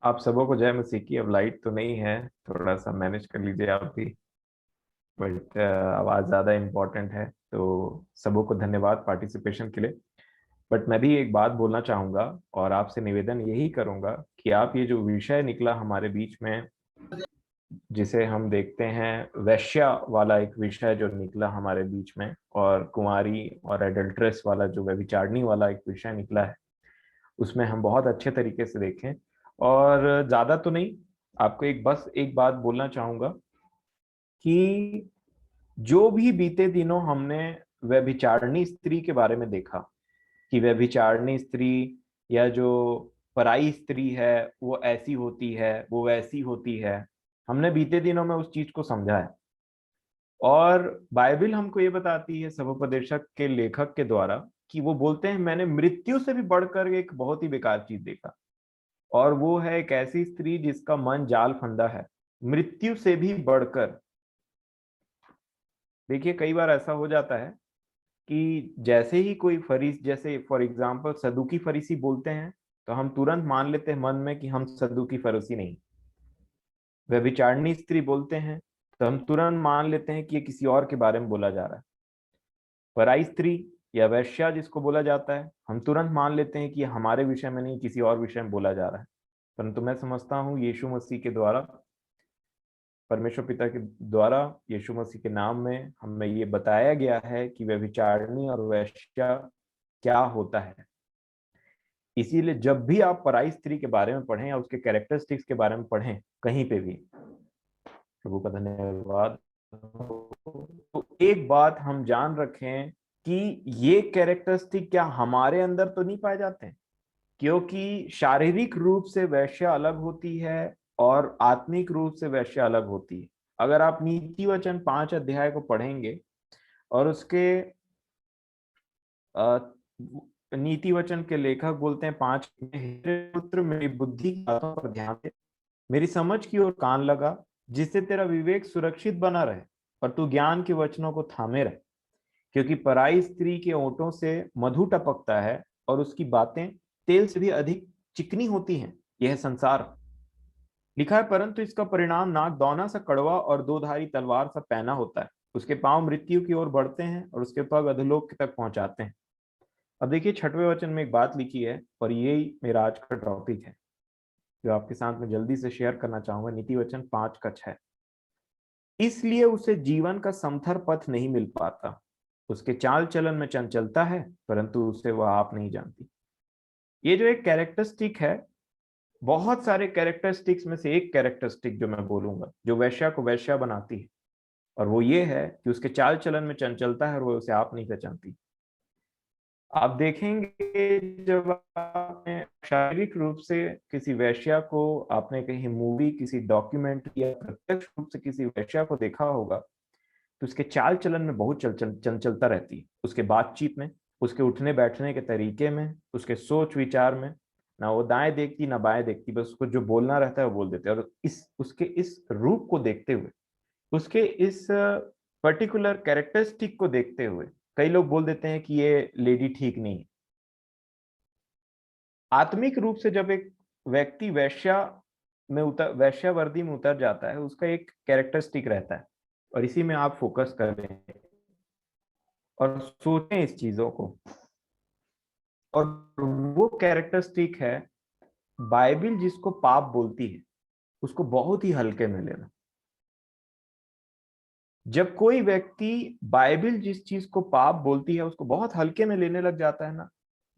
आप सबों को जय मसीह की। अब लाइट तो नहीं है, थोड़ा सा मैनेज कर लीजिए आप भी। बट आवाज़ ज़्यादा इम्पोर्टेंट है, तो सबों को धन्यवाद पार्टिसिपेशन के लिए। बट मैं भी एक बात बोलना चाहूँगा और आपसे निवेदन यही करूँगा कि आप ये जो विषय निकला हमारे बीच में, जिसे हम देखते हैं वैश्या वाला एक विषय जो निकला हमारे बीच में, और कुंवारी और एडल्ट्रेस वाला जो व्यभिचारिणी वाला एक विषय निकला है, उसमें हम बहुत अच्छे तरीके से देखें। और ज़्यादा तो नहीं, आपको बस एक बात बोलना चाहूँगा कि जो भी बीते दिनों हमने व्यभिचारिणी स्त्री के बारे में देखा, कि व्यभिचारिणी स्त्री या जो पराई स्त्री है वो ऐसी होती है, वो वैसी होती है, हमने बीते दिनों में उस चीज को समझा है। और बाइबल हमको ये बताती है सभोपदेशक के लेखक के द्वारा, कि वो बोलते हैं मैंने मृत्यु से भी बढ़कर एक बहुत ही बेकार चीज देखा, और वो है एक ऐसी स्त्री जिसका मन जाल फंदा है, मृत्यु से भी बढ़कर। देखिए कई बार ऐसा हो जाता है कि जैसे ही कोई फरीस, जैसे फॉर एग्जांपल सदुकी फरीसी बोलते हैं, तो हम तुरंत मान लेते हैं मन में कि हम सदुकी फरीसी नहीं। व्यभिचारिणी स्त्री बोलते हैं तो हम तुरंत मान लेते हैं कि ये किसी और के बारे में बोला जा रहा है। पराई स्त्री या वैश्या जिसको बोला जाता है, हम तुरंत मान लेते हैं कि ये हमारे विषय में नहीं, किसी और विषय में बोला जा रहा है। परंतु मैं समझता हूँ यीशु मसीह के द्वारा, परमेश्वर पिता के द्वारा, यीशु मसीह के नाम में हमें ये बताया गया है कि व्यभिचारिणी और वैश्या क्या होता है। इसीलिए जब भी आप पराई स्त्री के बारे में पढ़ें या उसके कैरेक्टरिस्टिक्स के बारे में पढ़ें कहीं पे भी, प्रभु का धन्यवाद, तो एक बात हम जान रखें कि ये कैरेक्टरिस्टिक क्या हमारे अंदर तो नहीं पाए जाते हैं। क्योंकि शारीरिक रूप से वैश्या अलग होती है और आत्मिक रूप से वैश्या अलग होती है। अगर आप नीति वचन 5 अध्याय को पढ़ेंगे और उसके नीति वचन के लेखक बोलते हैं 5, मेरे पुत्र मेरी बुद्धि की बातों पर ध्यान दे, मेरी समझ की ओर कान लगा, जिससे तेरा विवेक सुरक्षित बना रहे और तू ज्ञान के वचनों को थामे रहे। क्योंकि पराई स्त्री के ओंठों से मधु टपकता है और उसकी बातें तेल से भी अधिक चिकनी होती हैं। यह संसार लिखा है, परंतु इसका परिणाम नाक दौना सा कड़वा और दो धारी तलवार सा पैना होता है। उसके पांव मृत्यु की ओर बढ़ते हैं और उसके पग अधोलोक तक पहुंचाते हैं। अब देखिए 6वें वचन में एक बात लिखी है, और यही मेरा आज का टॉपिक है जो आपके साथ में जल्दी से शेयर करना चाहूंगा। नीति वचन 5 का 6, इसलिए उसे जीवन का समथर पथ नहीं मिल पाता, उसके चाल चलन में चंचलता है, परंतु उसे वह आप नहीं जानती। ये जो एक कैरेक्टरिस्टिक है, बहुत सारे कैरेक्टरिस्टिक्स में से एक कैरेक्टरिस्टिक जो मैं बोलूंगा जो वैश्या को वैश्या बनाती है, और वो ये है कि उसके चाल चलन में चंचलता है और वो उसे आप नहीं पहचानती। आप देखेंगे जब आपने शारीरिक रूप से किसी वैश्या को, आपने कहीं मूवी, किसी डॉक्यूमेंट या प्रत्यक्ष रूप से किसी वैश्या को देखा होगा, तो उसके चाल चलन में बहुत चंचलता रहती है। उसके बातचीत में, उसके उठने बैठने के तरीके में, उसके सोच विचार में। ना वो दाएं देखती ना बाएं देखती, बस उसको जो बोलना रहता है वो बोल देते हैं। और उसके इस रूप को देखते हुए, उसके इस पर्टिकुलर कैरेक्टरिस्टिक को देखते हुए, कई लोग बोल देते हैं कि ये लेडी ठीक नहीं है। आत्मिक रूप से जब एक व्यक्ति वैश्या वर्दी में उतर जाता है, उसका एक कैरेक्टरिस्टिक रहता है, और इसी में आप फोकस करें और सोचें इस चीजों को। और वो कैरेक्टरिस्टिक है, बाइबल जिसको पाप बोलती है उसको बहुत ही हल्के में लेना। जब कोई व्यक्ति बाइबल जिस चीज को पाप बोलती है उसको बहुत हल्के में लेने लग जाता है ना,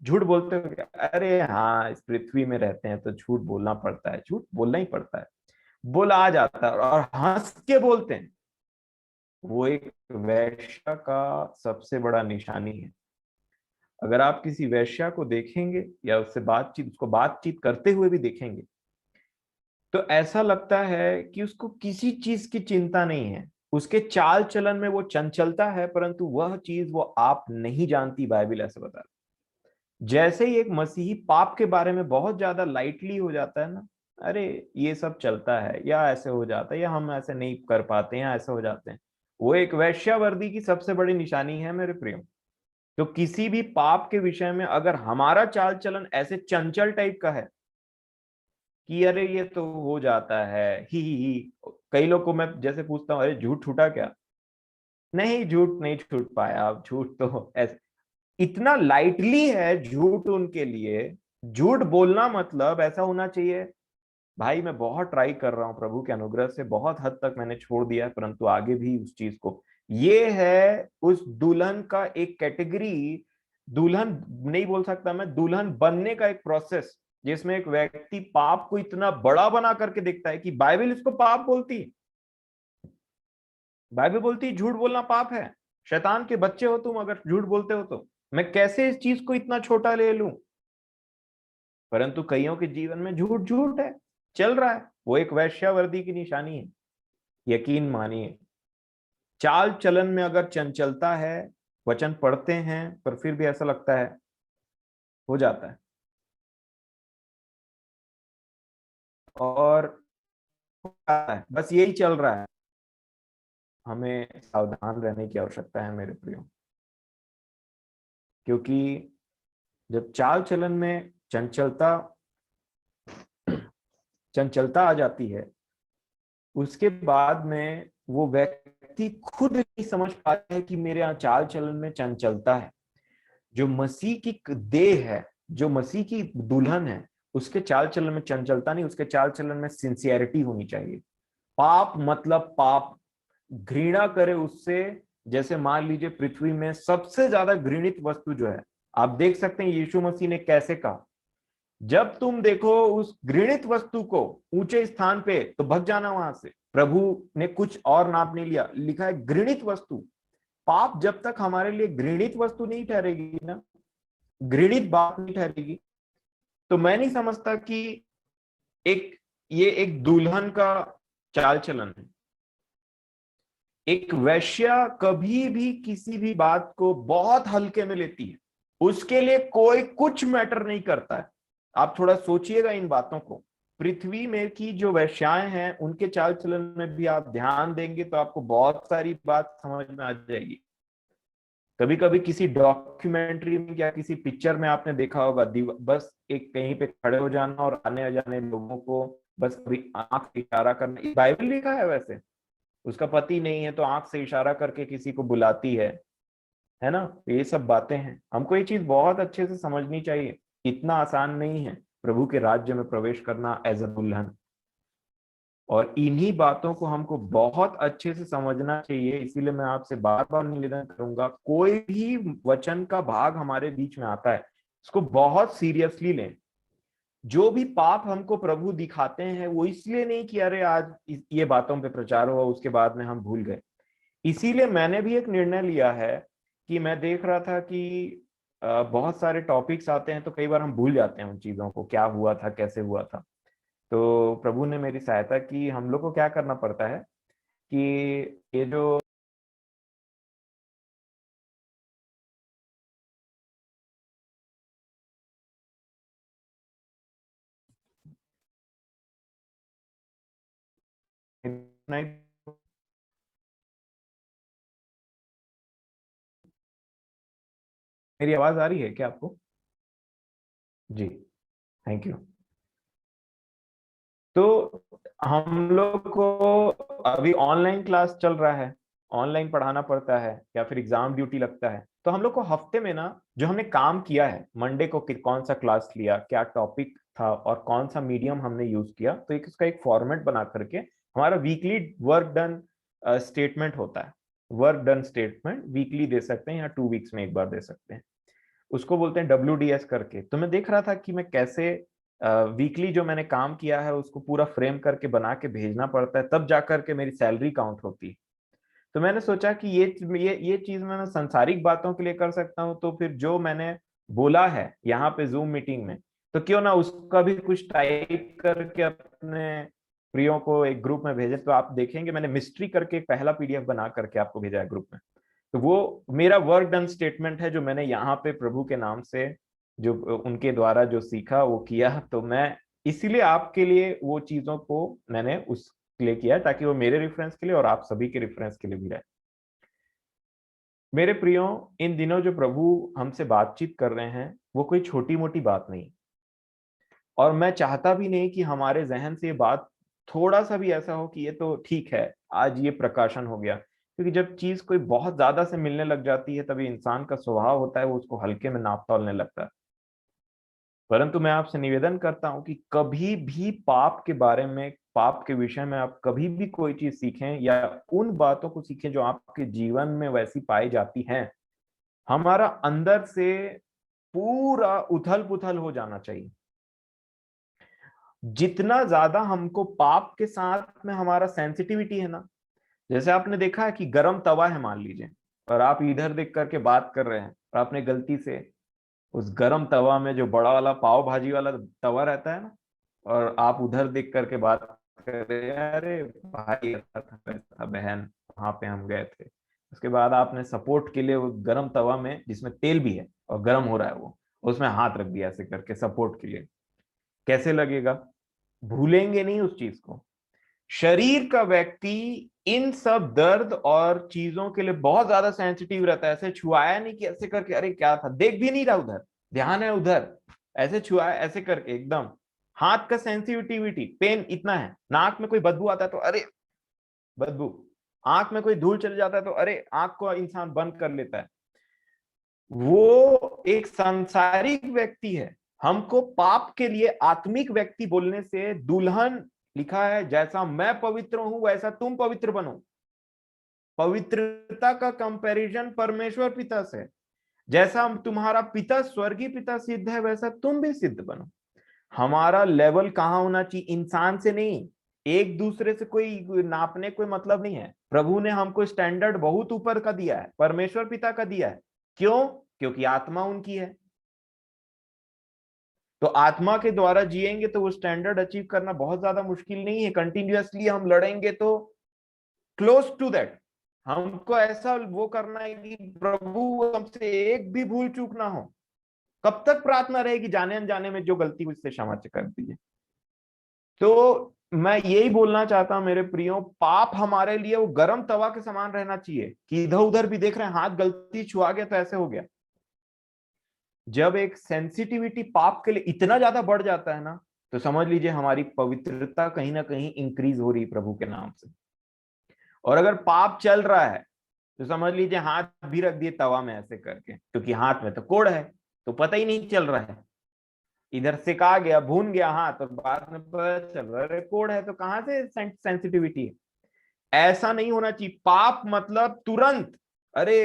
झूठ बोलते हुए, अरे हाँ इस पृथ्वी में रहते हैं तो झूठ बोलना पड़ता है, झूठ बोलना ही पड़ता है, बोला आ जाता है और हंस के बोलते हैं, वो एक वैश्या का सबसे बड़ा निशानी है। अगर आप किसी वैश्या को देखेंगे या उसको बातचीत करते हुए भी देखेंगे, तो ऐसा लगता है कि उसको किसी चीज की चिंता नहीं है। उसके चाल चलन में वो चंचलता है, परंतु वह चीज वो आप नहीं जानती, बाइबल ऐसे बता रही। जैसे ही एक मसीही पाप के बारे में बहुत ज्यादा लाइटली हो जाता है ना, अरे ये सब चलता है, या ऐसे हो जाता है, या हम ऐसे नहीं कर पाते हैं, ऐसे हो जाते हैं, वो एक वैश्यावर्दी की सबसे बड़ी निशानी है मेरे प्रियो। तो किसी भी पाप के विषय में अगर हमारा चाल चलन ऐसे चंचल टाइप का है कि अरे ये तो हो जाता है, ही। कई लोग को मैं जैसे पूछता हूँ, अरे झूठ छूटा क्या? नहीं, झूठ नहीं छूट पाया। अब झूठ तो ऐसे इतना लाइटली है झूठ उनके लिए। झूठ बोलना मतलब ऐसा होना चाहिए, भाई मैं बहुत ट्राई कर रहा हूँ प्रभु के अनुग्रह से, बहुत हद तक मैंने छोड़ दिया है, परंतु आगे भी उस चीज को, ये है उस दुल्हन का एक कैटेगरी। दुल्हन नहीं बोल सकता मैं, दुल्हन बनने का एक प्रोसेस, जिसमें एक व्यक्ति पाप को इतना बड़ा बना करके देखता है कि बाइबल इसको पाप बोलती। बाइबल बोलती झूठ बोलना पाप है। शैतान के बच्चे हो तुम अगर झूठ बोलते हो तो। मैं कैसे इस चीज को इतना छोटा ले लूं? परंतु कईयों के जीवन में झूठ झूठ है, चल रहा है। वो एक वैश्यावर्दी की निशानी है, यकीन मानिए। चाल चलन में अगर चंचलता है, वचन पढ़ते हैं पर फिर भी ऐसा लगता है, हो जाता है। और बस यही चल रहा है। हमें सावधान रहने की आवश्यकता है मेरे प्रियो, क्योंकि जब चाल चलन में चंचलता चंचलता आ जाती है, उसके बाद में वो व्यक्ति खुद नहीं समझ पाता है कि मेरे यहाँ चाल चलन में चंचलता है। जो मसीह की देह है, जो मसीह की दुल्हन है, उसके चाल चलन में चंचलता नहीं, उसके चाल चलन में सिंसियरिटी होनी चाहिए। पाप मतलब पाप, घृणा करे उससे। जैसे मान लीजिए पृथ्वी में सबसे ज्यादा घृणित वस्तु जो है, आप देख सकते हैं यीशु मसीह ने कैसे कहा, जब तुम देखो उस घृणित वस्तु को ऊंचे स्थान पे तो भग जाना वहां से। प्रभु ने कुछ और नाप नहीं लिया, लिखा है घृणित वस्तु। पाप जब तक हमारे लिए घृणित वस्तु नहीं ठहरेगी ना, घृणित बात नहीं ठहरेगी, तो मैं नहीं समझता कि एक ये एक दुल्हन का चाल चलन है। एक वैश्या कभी भी किसी भी बात को बहुत हल्के में लेती है, उसके लिए कोई कुछ मैटर नहीं करता है। आप थोड़ा सोचिएगा इन बातों को। पृथ्वी में की जो वैश्याएं हैं उनके चाल चलन में भी आप ध्यान देंगे तो आपको बहुत सारी बात समझ में आ जाएगी। कभी कभी किसी डॉक्यूमेंट्री में या किसी पिक्चर में आपने देखा होगा, बस एक कहीं पे खड़े हो जाना और आने जाने लोगों को बस कभी आंख से इशारा करना। बाइबल लिखा है वैसे, उसका पति नहीं है तो आंख से इशारा करके किसी को बुलाती है ना। तो ये सब बातें हैं, हमको ये चीज बहुत अच्छे से समझनी चाहिए। इतना आसान नहीं है प्रभु के राज्य में प्रवेश करना एज अ दुल्हन। और इन्हीं बातों को हमको बहुत अच्छे से समझना चाहिए। इसीलिए मैं आपसे बार बार निवेदन करूंगा, कोई भी वचन का भाग हमारे बीच में आता है, इसको बहुत सीरियसली लें। जो भी पाप हमको प्रभु दिखाते हैं वो इसलिए नहीं कि अरे आज ये बातों पे प्रचार हुआ उसके बाद में हम भूल गए। इसीलिए मैंने भी एक निर्णय लिया है कि मैं देख रहा था कि बहुत सारे टॉपिक्स आते हैं तो कई बार हम भूल जाते हैं उन चीजों को, क्या हुआ था कैसे हुआ था। तो प्रभु ने मेरी सहायता की। हम लोग को क्या करना पड़ता है कि ये जो मेरी आवाज आ रही है क्या आपको? जी, थैंक यू। तो हम लोग को अभी ऑनलाइन क्लास चल रहा है, ऑनलाइन पढ़ाना पड़ता है या फिर एग्जाम ड्यूटी लगता है। तो हम लोग को हफ्ते में ना जो हमने काम किया है, मंडे को कौन सा क्लास लिया, क्या टॉपिक था और कौन सा मीडियम हमने यूज किया, तो एक इसका एक फॉर्मेट बना करके हमारा वीकली वर्क डन स्टेटमेंट होता है। वर्क डन स्टेटमेंट वीकली दे सकते हैं या 2 वीक्स में एक बार दे सकते हैं। उसको बोलते हैं WDS करके। तो मैं देख रहा था कि मैं कैसे वीकली जो मैंने काम किया है उसको पूरा फ्रेम करके बना के भेजना पड़ता है, तब जाकर के मेरी सैलरी काउंट होती है। तो मैंने सोचा कि ये चीज मैं सांसारिक बातों के लिए कर सकता हूँ, तो फिर जो मैंने बोला है यहाँ पे जूम मीटिंग में, तो क्यों ना उसका भी कुछ टाइप करके अपने प्रियो को एक ग्रुप में भेजे। तो आप देखेंगे मैंने मिस्ट्री करके एक पहला PDF बना करके आपको भेजा है ग्रुप में। तो वो मेरा वर्क डन स्टेटमेंट है जो मैंने यहाँ पे प्रभु के नाम से जो उनके द्वारा जो सीखा वो किया। तो मैं इसीलिए आपके लिए वो चीजों को मैंने उस लिए किया ताकि वो मेरे रेफरेंस के लिए और आप सभी के रेफरेंस के लिए भी रहे। मेरे प्रियो, इन दिनों जो प्रभु हमसे बातचीत कर रहे हैं वो कोई छोटी मोटी बात नहीं। और मैं चाहता भी नहीं कि हमारे जहन से ये बात थोड़ा सा भी ऐसा हो कि ये तो ठीक है, आज ये प्रकाशन हो गया। क्योंकि जब चीज कोई बहुत ज्यादा से मिलने लग जाती है, तभी इंसान का स्वभाव होता है वो उसको हल्के में नाप तौलने लगता है। परंतु मैं आपसे निवेदन करता हूं कि कभी भी पाप के बारे में, पाप के विषय में आप कभी भी कोई चीज सीखें या उन बातों को सीखें जो आपके जीवन में वैसी पाई जाती हैं, हमारा अंदर से पूरा उथल पुथल हो जाना चाहिए। जितना ज्यादा हमको पाप के साथ में हमारा सेंसिटिविटी है ना, जैसे आपने देखा है कि गरम तवा है मान लीजिए, और आप इधर देख करके बात कर रहे हैं, और आपने गलती से उस गरम तवा में जो बड़ा वाला पाव भाजी वाला तवा रहता है ना, और आप उधर देख करके बात कर रहे हैं, अरे भाई ऐसा था वैसा था बहन, वहां पे हम गए थे। उसके बाद आपने सपोर्ट के लिए वो गरम तवा में, जिसमें तेल भी है और गर्म हो रहा है वो, उसमें हाथ रख दिया ऐसे करके सपोर्ट के लिए, कैसे लगेगा? भूलेंगे नहीं उस चीज को। शरीर का व्यक्ति इन सब दर्द और चीजों के लिए बहुत ज्यादा सेंसिटिव रहता है। ऐसे छुआया नहीं कि ऐसे करके अरे क्या था, देख भी नहीं रहा उधर, ध्यान है उधर, ऐसे छुआया ऐसे करके एकदम। हाथ का सेंसिटिविटी, पेन इतना है। नाक में कोई बदबू आता है तो अरे बदबू, आंख में कोई धूल चले जाता है तो अरे आंख को इंसान बंद कर लेता है। वो एक सांसारिक व्यक्ति है। हमको पाप के लिए आत्मिक व्यक्ति बोलने से, दुल्हन लिखा है जैसा मैं पवित्र हूं वैसा तुम पवित्र बनो। पवित्रता का कंपैरिजन परमेश्वर पिता से, जैसा तुम्हारा पिता स्वर्गीय पिता सिद्ध है वैसा तुम भी सिद्ध बनो। हमारा लेवल कहाँ होना चाहिए? इंसान से नहीं, एक दूसरे से कोई नापने कोई मतलब नहीं है। प्रभु ने हमको स्टैंडर्ड बहुत ऊपर का दिया है, परमेश्वर पिता का दिया है। क्यों? क्योंकि आत्मा उनकी है। तो आत्मा के द्वारा जिएंगे तो वो स्टैंडर्ड अचीव करना बहुत ज्यादा मुश्किल नहीं है। कंटिन्यूअसली हम लड़ेंगे तो क्लोज टू दैट। हमको ऐसा वो करना है कि प्रभु हमसे एक भी भूल चूक ना हो। कब तक प्रार्थना रहेगी? जाने अनजाने में जो गलती हुई उससे क्षमा कर दीजिए। तो मैं यही बोलना चाहता हूं मेरे प्रियो, पाप हमारे लिए वो गर्म तवा के समान रहना चाहिए कि इधर उधर भी देख रहे हैं, हाथ गलती छुआ गया तो ऐसे हो गया। जब एक सेंसिटिविटी पाप के लिए इतना ज्यादा बढ़ जाता है ना, तो समझ लीजिए हमारी पवित्रता कहीं ना कहीं इंक्रीज हो रही है प्रभु के नाम से। और अगर पाप चल रहा है तो समझ लीजिए हाथ भी रख दिए तवा में ऐसे करके, क्योंकि हाथ में तो कोड़ है, तो पता ही नहीं चल रहा है। इधर सिका गया, भून गया हाथ, और बाद में पता चल रहा है कोड़ है, तो कहां से सेंसिटिविटी है? ऐसा नहीं होना चाहिए। पाप मतलब तुरंत अरे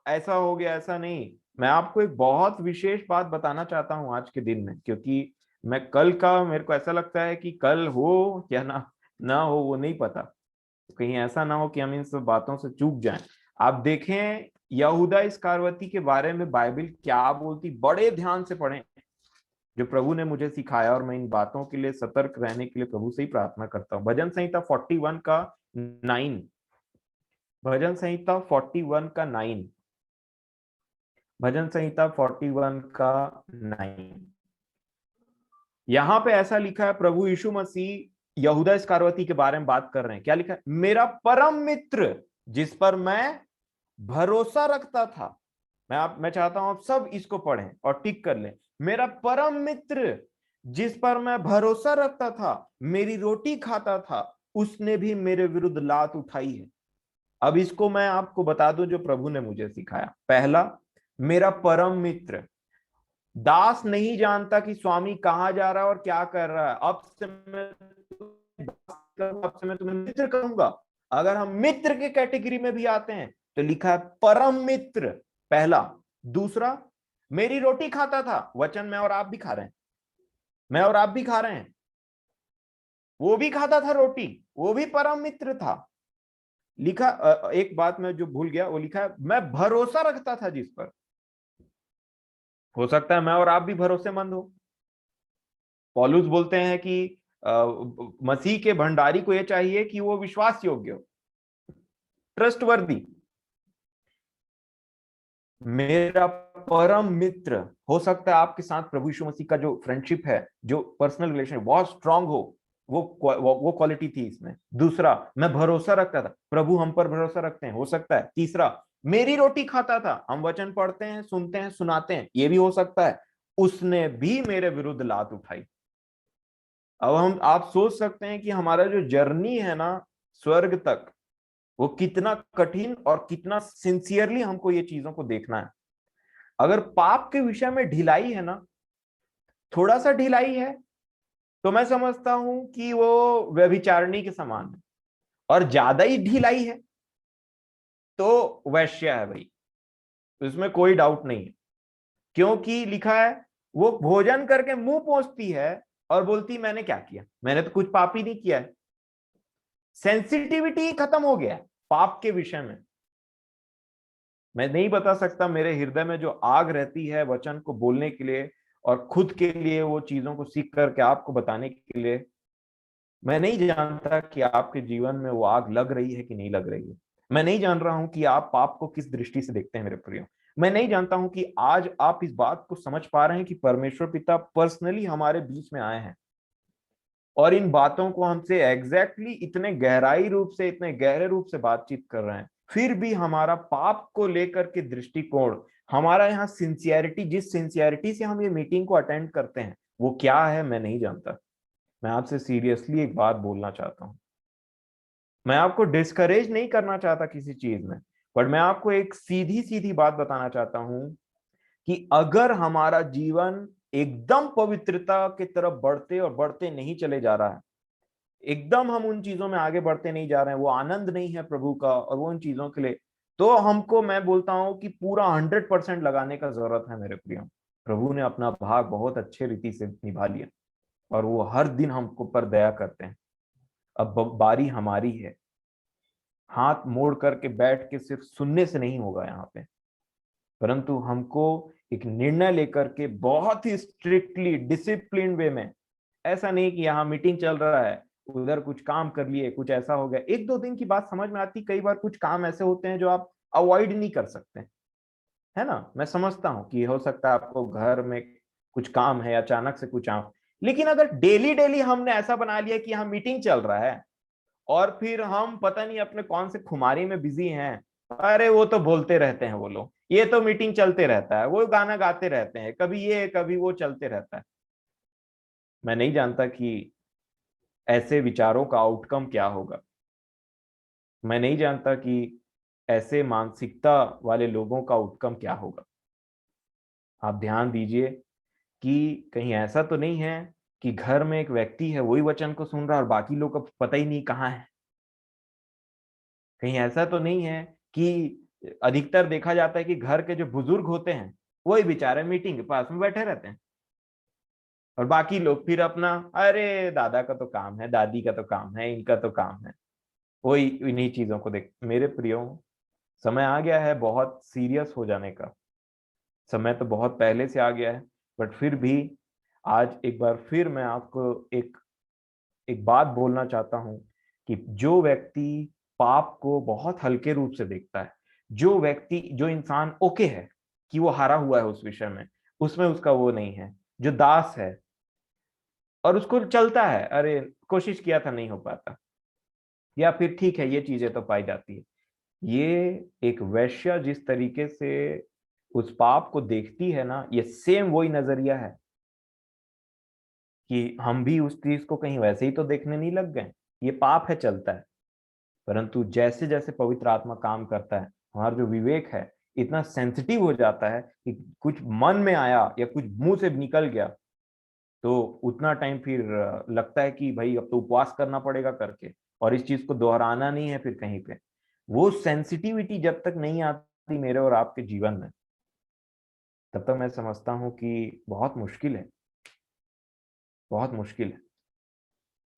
ऐसा हो गया, ऐसा नहीं। मैं आपको एक बहुत विशेष बात बताना चाहता हूं आज के दिन में, क्योंकि मैं कल का, मेरे को ऐसा लगता है कि कल हो या ना हो वो नहीं पता। कहीं ऐसा ना हो कि हम इन सब बातों से चूक जाएं। आप देखें यहूदा इस्करियोती के बारे में बाइबल क्या बोलती, बड़े ध्यान से पढ़ें। जो प्रभु ने मुझे सिखाया, और मैं इन बातों के लिए सतर्क रहने के लिए प्रभु से ही प्रार्थना करता हूँ। भजन संहिता 41 का 9, भजन संहिता 41 का 9, भजन संहिता 41 का 9। यहां पे ऐसा लिखा है, प्रभु यीशु मसीह यहूदा इस्करियोती के बारे में बात कर रहे हैं। क्या लिखा है? मेरा परम मित्र जिस पर मैं भरोसा रखता था। मैं चाहता हूं आप सब इसको पढ़ें और टिक कर लें। मेरा परम मित्र जिस पर मैं भरोसा रखता था, मेरी रोटी खाता था, उसने भी मेरे विरुद्ध लात उठाई है। अब इसको मैं आपको बता दूं जो प्रभु ने मुझे सिखाया। पहला, मेरा परम मित्र। दास नहीं जानता कि स्वामी कहां जा रहा है और क्या कर रहा है। अब से मैं तुम्हें मित्र कहूंगा। अगर हम मित्र के कैटेगरी में भी आते हैं तो लिखा है परम मित्र, पहला। दूसरा, मेरी रोटी खाता था। वचन में और आप भी खा रहे हैं, मैं और आप भी खा रहे हैं। वो भी खाता था रोटी, वो भी परम मित्र था। लिखा एक बात मैं जो भूल गया, वो लिखा है मैं भरोसा रखता था जिस पर। हो सकता है मैं और आप भी भरोसेमंद हो। पौलुस बोलते हैं कि मसीह के भंडारी को यह चाहिए कि वो विश्वास योग्य हो, ट्रस्टवर्दी। मेरा परम मित्र, हो सकता है आपके साथ प्रभु यीशु मसीह का जो फ्रेंडशिप है, जो पर्सनल रिलेशन बहुत स्ट्रांग हो। वो क्वालिटी थी इसमें। दूसरा, मैं भरोसा रखता था, प्रभु हम पर भरोसा रखते हैं, हो सकता है। तीसरा, मेरी रोटी खाता था, हम वचन पढ़ते हैं, सुनते हैं, सुनाते हैं, ये भी हो सकता है। उसने भी मेरे विरुद्ध लात उठाई। अब हम आप सोच सकते हैं कि हमारा जो जर्नी है ना स्वर्ग तक, वो कितना कठिन और कितना सिंसियरली हमको ये चीजों को देखना है। अगर पाप के विषय में ढिलाई है ना, थोड़ा सा ढिलाई है, तो मैं समझता हूं कि वो व्यभिचारिणी के समान है। और ज्यादा ही ढिलाई है तो वैश्य है भाई, इसमें कोई डाउट नहीं है। क्योंकि लिखा है, वो भोजन करके मुंह पोंछती है और बोलती मैंने क्या किया, मैंने तो कुछ पाप ही नहीं किया है। सेंसिटिविटी खत्म हो गया है पाप के विषय में। मैं नहीं बता सकता, मेरे हृदय में जो आग रहती है वचन को बोलने के लिए और खुद के लिए वो चीजों को सीख करके आपको बताने के लिए, मैं नहीं जानता कि आपके जीवन में वो आग लग रही है कि नहीं लग रही है। मैं नहीं जान रहा हूं कि आप पाप को किस दृष्टि से देखते हैं मेरे प्रियो। मैं नहीं जानता हूं कि आज आप इस बात को समझ पा रहे हैं कि परमेश्वर पिता पर्सनली हमारे बीच में आए हैं और इन बातों को हमसे एग्जैक्टली इतने गहराई रूप से, इतने गहरे रूप से बातचीत कर रहे हैं। फिर भी हमारा पाप को लेकर के दृष्टिकोण, हमारा यहाँ सिंसियरिटी, जिस सिंसियरिटी से हम ये मीटिंग को अटेंड करते हैं, वो क्या है मैं नहीं जानता। मैं आपसे सीरियसली एक बात बोलना चाहता हूँ। मैं आपको डिस्करेज नहीं करना चाहता किसी चीज में, बट मैं आपको एक सीधी सीधी बात बताना चाहता हूं कि अगर हमारा जीवन एकदम पवित्रता की तरफ बढ़ते और बढ़ते नहीं चले जा रहा है, एकदम हम उन चीजों में आगे बढ़ते नहीं जा रहे हैं, वो आनंद नहीं है प्रभु का और वो उन चीजों के लिए, तो हमको, मैं बोलता हूं कि पूरा 100% लगाने का जरूरत है मेरे प्रियो। प्रभु ने अपना भाग बहुत अच्छे रीति से निभा लिया और वो हर दिन हमको पर दया करते हैं। अब बारी हमारी है। हाथ मोड़ करके बैठ के सिर्फ सुनने से नहीं होगा यहाँ पे, परंतु हमको एक निर्णय लेकर के बहुत ही स्ट्रिक्टली डिसिप्लिन वे में, ऐसा नहीं कि यहाँ मीटिंग चल रहा है उधर कुछ काम कर लिए, कुछ ऐसा हो गया, एक दो दिन की बात समझ में आती, कई बार कुछ काम ऐसे होते हैं जो आप अवॉइड नहीं कर सकते, है ना। मैं समझता हूँ कि हो सकता है आपको घर में कुछ काम है, अचानक से कुछ काम, लेकिन अगर डेली डेली हमने ऐसा बना लिया कि यहाँ मीटिंग चल रहा है और फिर हम पता नहीं अपने कौन से खुमारी में बिजी हैं, अरे वो तो बोलते रहते हैं वो लोग, ये तो मीटिंग चलते रहता है, वो गाना गाते रहते हैं, कभी ये कभी वो चलते रहता है। मैं नहीं जानता कि ऐसे विचारों का आउटकम क्या होगा। मैं नहीं जानता कि ऐसे मानसिकता वाले लोगों का आउटकम क्या होगा। आप ध्यान दीजिए कि कहीं ऐसा तो नहीं है कि घर में एक व्यक्ति है, वही वचन को सुन रहा है और बाकी लोग को पता ही नहीं कहाँ है। कहीं ऐसा तो नहीं है कि अधिकतर देखा जाता है कि घर के जो बुजुर्ग होते हैं वही बेचारे मीटिंग के पास में बैठे रहते हैं और बाकी लोग फिर अपना, अरे दादा का तो काम है, दादी का तो काम है, इनका तो काम है, वही इन्हीं चीजों को देख। मेरे प्रियो, समय आ गया है बहुत सीरियस हो जाने का। समय तो बहुत पहले से आ गया है, बट फिर भी आज एक बार फिर मैं आपको एक एक बात बोलना चाहता हूं कि जो व्यक्ति पाप को बहुत हल्के रूप से देखता है, जो व्यक्ति, जो इंसान ओके है कि वो हारा हुआ है उस विषय में, उसमें उसका वो नहीं है, जो दास है और उसको चलता है, अरे कोशिश किया था नहीं हो पाता, या फिर ठीक है ये चीजें तो पाई जाती है, ये एक वैश्य जिस तरीके से उस पाप को देखती है ना, ये सेम वही नजरिया है कि हम भी उस चीज को कहीं वैसे ही तो देखने नहीं लग गए। ये पाप है, चलता है, परंतु जैसे जैसे पवित्र आत्मा काम करता है, हमारा जो विवेक है इतना सेंसिटिव हो जाता है कि कुछ मन में आया या कुछ मुंह से निकल गया, तो उतना टाइम फिर लगता है कि भाई अब तो उपवास करना पड़ेगा करके, और इस चीज को दोहराना नहीं है फिर कहीं पे। वो सेंसिटिविटी जब तक नहीं आती मेरे और आपके जीवन में, तब तक मैं समझता हूँ कि बहुत मुश्किल है, बहुत मुश्किल है।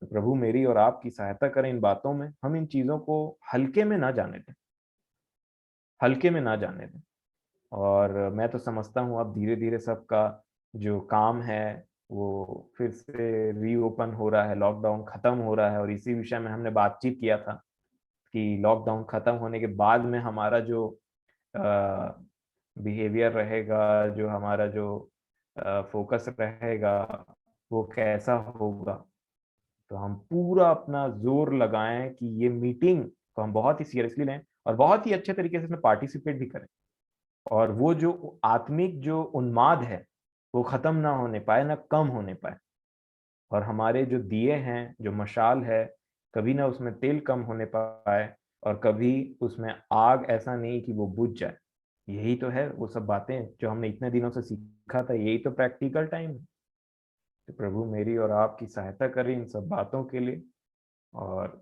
तो प्रभु मेरी और आपकी सहायता करें इन बातों में, हम इन चीजों को हल्के में ना जाने दें, हल्के में ना जाने दें। और मैं तो समझता हूँ अब धीरे धीरे सबका जो काम है वो फिर से रीओपन हो रहा है, लॉकडाउन खत्म हो रहा है, और इसी विषय में हमने बातचीत किया था कि लॉकडाउन खत्म होने के बाद में हमारा जो बिहेवियर रहेगा, जो हमारा जो फोकस रहेगा, वो कैसा होगा। तो हम पूरा अपना जोर लगाएं कि ये मीटिंग को हम बहुत ही सीरियसली लें और बहुत ही अच्छे तरीके से इसमें पार्टिसिपेट भी करें, और वो जो आत्मिक जो उन्माद है वो खत्म ना होने पाए, ना कम होने पाए। और हमारे जो दिए हैं, जो मशाल है, कभी ना उसमें तेल कम होने पाए और कभी उसमें आग ऐसा नहीं कि वो बुझ जाए। यही तो है वो सब बातें जो हमने इतने दिनों से सीखा था, यही तो प्रैक्टिकल टाइम है। तो प्रभु मेरी और आपकी सहायता करें इन सब बातों के लिए, और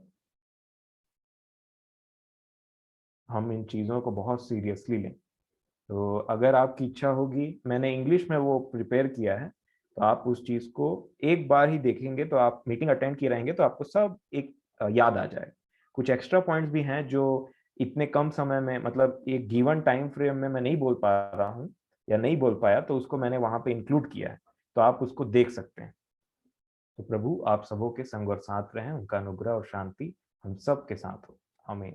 हम इन चीज़ों को बहुत सीरियसली लें। तो अगर आपकी इच्छा होगी, मैंने इंग्लिश में वो प्रिपेयर किया है, तो आप उस चीज़ को एक बार ही देखेंगे तो आप मीटिंग अटेंड किए रहेंगे तो आपको सब एक याद आ जाएगा। कुछ एक्स्ट्रा पॉइंट्स भी हैं जो इतने कम समय में, मतलब एक गिवन टाइम फ्रेम में मैं नहीं बोल पा रहा हूँ या नहीं बोल पाया, तो उसको मैंने वहाँ पे इंक्लूड किया है, तो आप उसको देख सकते हैं। तो प्रभु आप सबों के संग और साथ रहें, उनका अनुग्रह और शांति हम सब के साथ हो। आमीन।